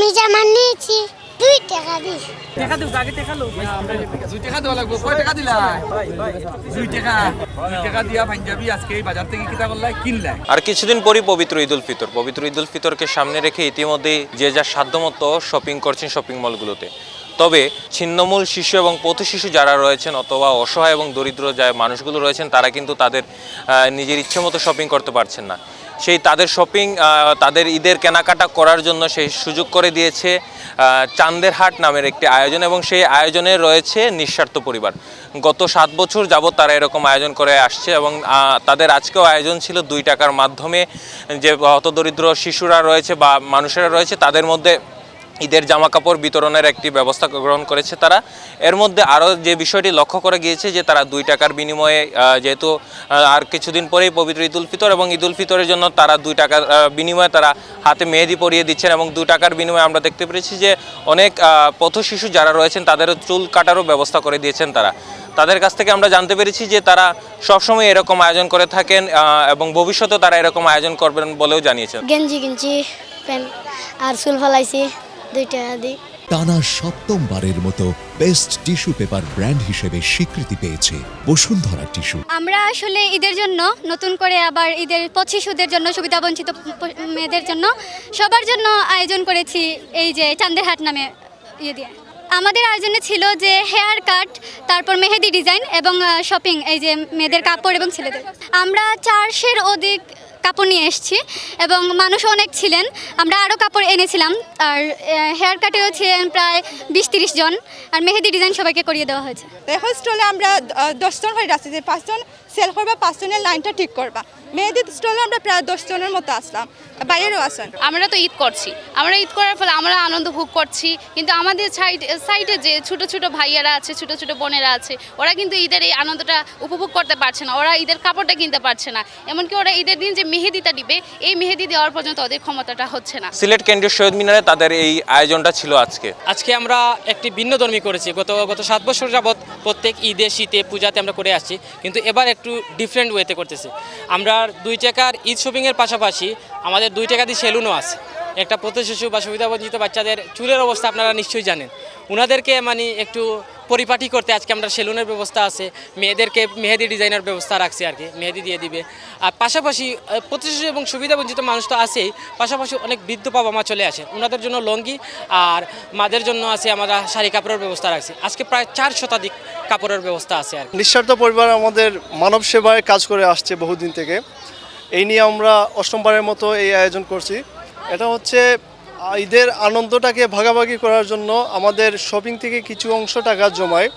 আমি জামা নিয়েছি 2 টাকা দিয়ে। টাকা দিও আগে টাকা লো 2 টাকা দেওয়া লাগবে। কয় টাকা দিলা? 2 টাকা। 2 টাকা দিয়া পাঞ্জাবি আজকে এই বাজার থেকে কিতা করলাই কিনলাই। আর কিছুদিন পরই পবিত্র ঈদুল ফিতর। পবিত্র ঈদুল ফিতরকে সামনে রেখে ইতিমধ্যেই যে যার সাধ্যমতো শপিং করছেন শপিং মলগুলোতে। তবে ছিন্নমূল শিশু এবং পথ শিশু যারা রয়েছেন অথবা অসহায় এবং দরিদ্র যে মানুষগুলো রয়েছেন তারা কিন্তু তাদের নিজের ইচ্ছে মতো শপিং করতে পারছেন না। সেই তাদের শপিং তাদের ঈদের কেনাকাটা করার জন্য সেই সুযোগ করে দিয়েছে চাঁদের হাট নামের একটি আয়োজন এবং সেই আয়োজনে রয়েছে নিঃস্বার্থ পরিবার। গত 7 বছর যাবৎ তারা এরকম আয়োজন করে আসছে এবং তাদের আজকেও আয়োজন ছিল 2 টাকার মাধ্যমে যে হতদরিদ্র শিশুরা রয়েছে বা মানুষেরা রয়েছে তাদের মধ্যে ঈদের জামা কাপড় বিতরণের একটি ব্যবস্থা গ্রহণ করেছে তারা। এর মধ্যে আরও যে বিষয়টি লক্ষ্য করে গিয়েছে যে তারা 2 টাকার বিনিময়ে যেহেতু আর কিছুদিন পরেই পবিত্র ঈদুল ফিতর এবং ঈদুল ফিতরের জন্য তারা 2 টাকার বিনিময়ে তারা হাতে মেহেদি পরিয়ে দিচ্ছেন এবং 2 টাকার বিনিময়ে আমরা দেখতে পেরেছি যে অনেক পথ শিশু যারা রয়েছেন তাদেরও চুল কাটারও ব্যবস্থা করে দিয়েছেন তারা। তাদের কাছ থেকে আমরা জানতে পেরেছি যে তারা সবসময় এরকম আয়োজন করে থাকেন এবং ভবিষ্যতেও তারা এরকম আয়োজন করবেন বলেও জানিয়েছেন। গেঞ্জি কিনছি, প্যান্ট আর চুল ফালাইছি 2 টাকা দিয়ে। টানা 7মবারের মতো বেস্ট টিস্যু পেপার ব্র্যান্ড হিসেবে স্বীকৃতি পেয়েছে বসুন্ধরা টিস্যু। আমরা আসলে ঈদের জন্য নতুন করে আবার ঈদের পথ শিশুদের জন্য সুবিধাবঞ্চিত মেয়েদের জন্য সবার জন্য আয়োজন করেছি এই যে চাঁদের হাট নামে দিয়ে। আমাদের আয়োজনে ছিল যে হেয়ার কাট, তারপর মেহেদি ডিজাইন এবং শপিং, এই যে মেয়েদের কাপড় এবং ছেলেদের। আমরা 400-এর অধিক কাপড় নিয়ে এসেছি এবং মানুষ অনেক ছিলেন। আমরা আরও কাপড় এনেছিলাম আর হেয়ার কাটেও ছিলেন প্রায় 20-30 জন আর মেহেদি ডিজাইন সবাইকে করিয়ে দেওয়া হয়েছে। এখন স্টলে আমরা 10 জন হয়ে যাচ্ছি যে 5 জন সেল করবা, 5 জনের লাইনটা ঠিক করবা। মেহেদি স্টলে আমরা প্রায় 10 জনের মতো আসলাম, বাইরেও আসেন। আমরা তো ঈদ করছি, আমরা ঈদ করার ফলে আমরা আনন্দ ভোগ করছি, কিন্তু আমাদের সাইডে যে ছোট ছোট ভাইয়ারা আছে, ছোট ছোট বোনেরা আছে, ওরা কিন্তু ঈদের এই আনন্দটা উপভোগ করতে পারছে না। ওরা ঈদের কাপড়টা কিনতে পারছে না, এমনকি ওরা ঈদের দিন যে মেহেদিটা দিবে এই মেহেদি দেওয়ার পর্যন্ত ওদের ক্ষমতাটা হচ্ছে না। সিলেট কেন্দ্রীয় শহীদ মিনারে তাদের এই আয়োজনটা ছিল আজকে আমরা একটি ভিন্নধর্মী করেছি। গত 7 বছর যাবৎ প্রত্যেক ঈদে, শীতে, পূজাতে আমরা করে আসছি, কিন্তু এবার একটু ডিফারেন্ট ওয়েতে করতেছি। আমরা 2 টাকার ঈদ শপিংয়ের পাশাপাশি আমাদের 2 টাকা দিয়ে সেলুনও আছে। একটা পথ শিশু বা সুবিধাবঞ্চিত বাচ্চাদের চুলের অবস্থা আপনারা নিশ্চয়ই জানেন, ওনাদেরকে মানে একটু পরিপাটি করতে আজকে আমরা সেলুনের ব্যবস্থা আছে, মেয়েদেরকে মেহেদি ডিজাইনের ব্যবস্থা রাখছি আর কি, মেহেদি দিয়ে দিবে। আর পাশাপাশি পথ শিশু এবং সুবিধাবঞ্চিত মানুষ তো আছেই, পাশাপাশি অনেক বৃদ্ধ বাবা মা চলে আসে, ওনাদের জন্য লঙ্গি আর মাদের জন্য আছে আমরা শাড়ি কাপড়ের ব্যবস্থা রাখছি। আজকে প্রায় 4 শতাধিক কাপড়ের ব্যবস্থা আছে আর কি। নিঃস্বার্থ পরিবার আমাদের মানব সেবায় কাজ করে আসছে বহুদিন থেকে। এই নিয়ে আমরা 8মবারের মতো এই আয়োজন করছি। এটা হচ্ছে ঈদের আনন্দটাকে ভাগাভাগি করার জন্য আমাদের শপিং থেকে কিছু অংশ টাকা জমায়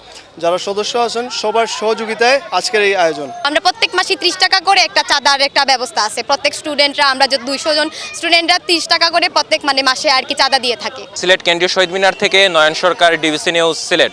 যারা সদস্য আছেন সবার সহযোগিতায় আজকের এই আয়োজন। আমরা প্রত্যেক মাসে 30 টাকা করে একটা চাঁদার একটা ব্যবস্থা আছে। প্রত্যেক স্টুডেন্টরা, আমরা যে 200 জন স্টুডেন্টরা 30 টাকা করে প্রত্যেক মাসে আর কি চাঁদা দিয়ে থাকি। সিলেট কেন্দ্রীয় শহীদ মিনার থেকে নয়ন সরকার, ডিবিসি নিউজ, সিলেট।